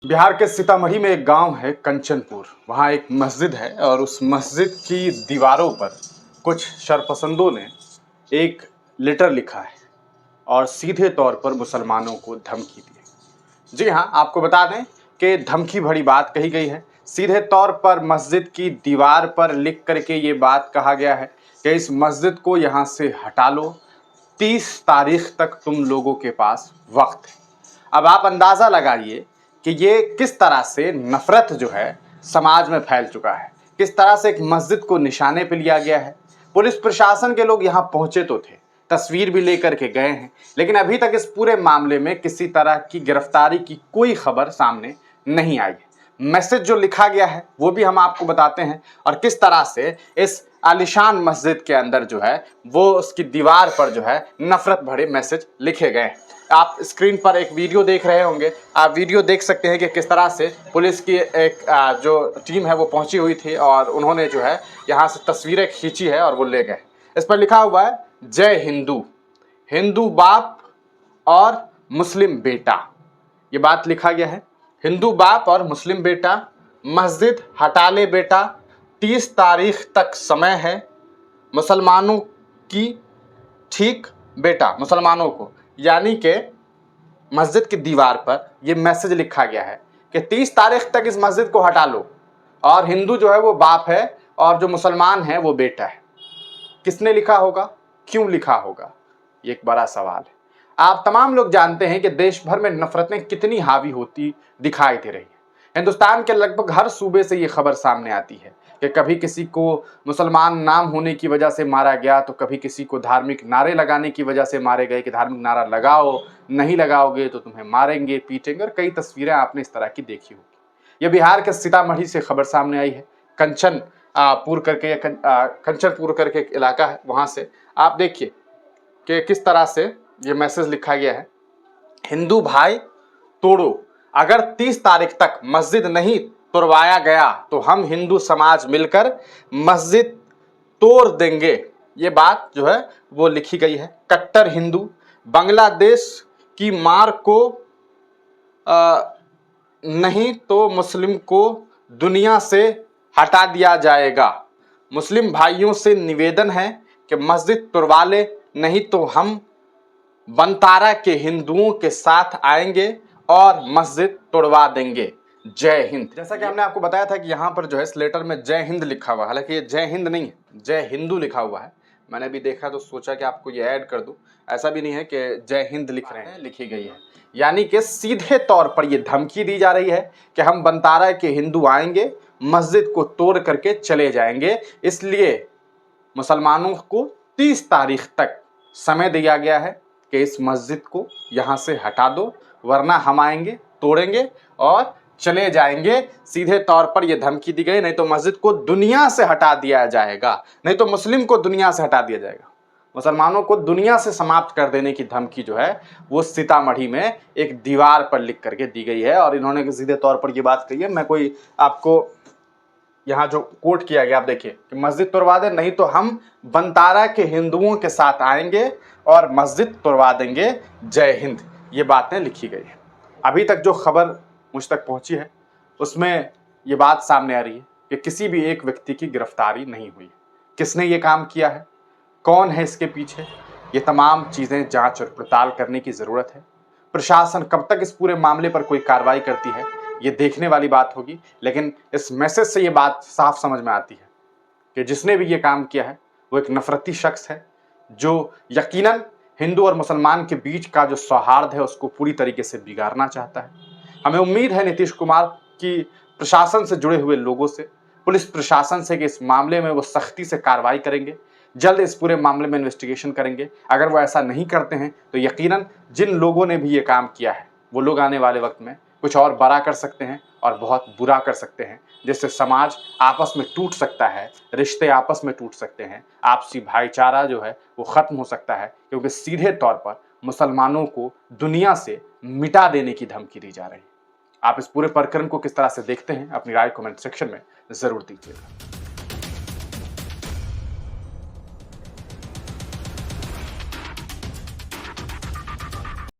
बिहार के सीतामढ़ी में एक गांव है कंचनपुर। वहाँ एक मस्जिद है और उस मस्जिद की दीवारों पर कुछ शरपसंदों ने एक लेटर लिखा है और सीधे तौर पर मुसलमानों को धमकी दी है। जी हाँ, आपको बता दें कि धमकी भरी बात कही गई है। सीधे तौर पर मस्जिद की दीवार पर लिख करके ये बात कहा गया है कि इस मस्जिद को यहाँ से हटा लो, 30 तारीख तक तुम लोगों के पास वक्त है। अब आप अंदाज़ा लगाइए कि ये किस तरह से नफरत जो है समाज में फैल चुका है, किस तरह से एक मस्जिद को निशाने पे लिया गया है। पुलिस प्रशासन के लोग यहाँ पहुंचे तो थे, तस्वीर भी लेकर के गए हैं, लेकिन अभी तक इस पूरे मामले में किसी तरह की गिरफ्तारी की कोई खबर सामने नहीं आई है। मैसेज जो लिखा गया है वो भी हम आपको बताते हैं और किस तरह से इस आलिशान मस्जिद के अंदर जो है वो उसकी दीवार पर जो है नफरत भरे मैसेज लिखे गए हैं। आप स्क्रीन पर एक वीडियो देख रहे होंगे, आप वीडियो देख सकते हैं कि किस तरह से पुलिस की एक जो टीम है वो पहुंची हुई थी और उन्होंने जो है यहाँ से तस्वीरें खींची है और वो ले गए। इस पर लिखा हुआ है जय हिंदू, हिंदू बाप और मुस्लिम बेटा। ये बात लिखा गया है, हिंदू बाप और मुस्लिम बेटा, मस्जिद हटा ले बेटा, 30 तारीख तक समय है, मुसलमानों की ठीक बेटा, मुसलमानों को, यानी कि मस्जिद की दीवार पर यह मैसेज लिखा गया है कि 30 तारीख तक इस मस्जिद को हटा लो और हिंदू जो है वो बाप है और जो मुसलमान है वो बेटा है। किसने लिखा होगा, क्यों लिखा होगा, ये एक बड़ा सवाल है। आप तमाम लोग जानते हैं कि देश भर में नफरतें कितनी हावी होती दिखाई दे रही है। हिंदुस्तान के लगभग हर सूबे से ये खबर सामने आती है कि कभी किसी को मुसलमान नाम होने की वजह से मारा गया, तो कभी किसी को धार्मिक नारे लगाने की वजह से मारे गए कि धार्मिक नारा लगाओ, नहीं लगाओगे तो तुम्हें मारेंगे, पीटेंगे, और कई तस्वीरें आपने इस तरह की देखी होगी। ये बिहार के सीतामढ़ी से खबर सामने आई है। कंचनपुर करके एक इलाका है, वहाँ से आप देखिए कि किस तरह से ये मैसेज लिखा गया है। हिंदू भाई तोड़ो, अगर 30 तारीख तक मस्जिद नहीं तोड़वाया गया तो हम हिंदू समाज मिलकर मस्जिद तोड़ देंगे। ये बात जो है वो लिखी गई है। कट्टर हिंदू, बांग्लादेश की मार को नहीं तो मुस्लिम को दुनिया से हटा दिया जाएगा। मुस्लिम भाइयों से निवेदन है कि मस्जिद तोड़वा ले, नहीं तो हम बनतारा के हिंदुओं के साथ आएंगे और मस्जिद तोड़वा देंगे। जय हिंद। जैसा कि हमने आपको बताया था कि यहाँ पर जो है इस लेटर में जय हिंद लिखा हुआ है, हालांकि ये जय हिंद नहीं है, जय हिंदू लिखा हुआ है। मैंने भी देखा तो सोचा कि आपको ये ऐड कर दूं। ऐसा भी नहीं है कि जय हिंद लिख रहे हैं, लिखी गई है। यानी कि सीधे तौर पर यह धमकी दी जा रही है कि हम बनतारा के हिंदू आएंगे, मस्जिद को तोड़ करके चले जाएंगे। इसलिए मुसलमानों को 30 तारीख तक समय दिया गया है कि इस मस्जिद को यहाँ से हटा दो, वरना हम आएंगे, तोड़ेंगे और चले जाएंगे। सीधे तौर पर यह धमकी दी गई, नहीं तो मस्जिद को दुनिया से हटा दिया जाएगा, नहीं तो मुस्लिम को दुनिया से हटा दिया जाएगा। मुसलमानों को दुनिया से समाप्त कर देने की धमकी जो है वो सीतामढ़ी में एक दीवार पर लिख करके दी गई है और इन्होंने सीधे तौर पर यह बात कही है। मैं कोई आपको यहाँ जो कोट किया गया आप देखिए कि मस्जिद तोड़वा दे, नहीं तो हम बनतारा के हिंदुओं के साथ आएंगे और मस्जिद तोड़वा देंगे। जय हिंद, ये बातें लिखी गई है। अभी तक जो खबर मुझ तक पहुंची है उसमें ये बात सामने आ रही है कि किसी भी एक व्यक्ति की गिरफ्तारी नहीं हुई। किसने ये काम किया है, कौन है इसके पीछे, ये तमाम चीज़ें जांच और पड़ताल करने की ज़रूरत है। प्रशासन कब तक इस पूरे मामले पर कोई कार्रवाई करती है ये देखने वाली बात होगी, लेकिन इस मैसेज से ये बात साफ समझ में आती है कि जिसने भी ये काम किया है वो एक नफरती शख्स है जो यकीनन हिंदू और मुसलमान के बीच का जो सौहार्द है उसको पूरी तरीके से बिगाड़ना चाहता है। हमें उम्मीद है नीतीश कुमार की प्रशासन से जुड़े हुए लोगों से, पुलिस प्रशासन से, कि इस मामले में वो सख्ती से कार्रवाई करेंगे, जल्द इस पूरे मामले में इन्वेस्टिगेशन करेंगे। अगर वो ऐसा नहीं करते हैं तो यकीनन जिन लोगों ने भी ये काम किया है वो लोग आने वाले वक्त में कुछ और बड़ा कर सकते हैं और बहुत बुरा कर सकते हैं, जिससे समाज आपस में टूट सकता है, रिश्ते आपस में टूट सकते हैं, आपसी भाईचारा जो है वो ख़त्म हो सकता है, क्योंकि सीधे तौर पर मुसलमानों को दुनिया से मिटा देने की धमकी दी जा रही है। आप इस पूरे प्रकरण को किस तरह से देखते हैं, अपनी राय कमेंट सेक्शन में ज़रूर दीजिएगा।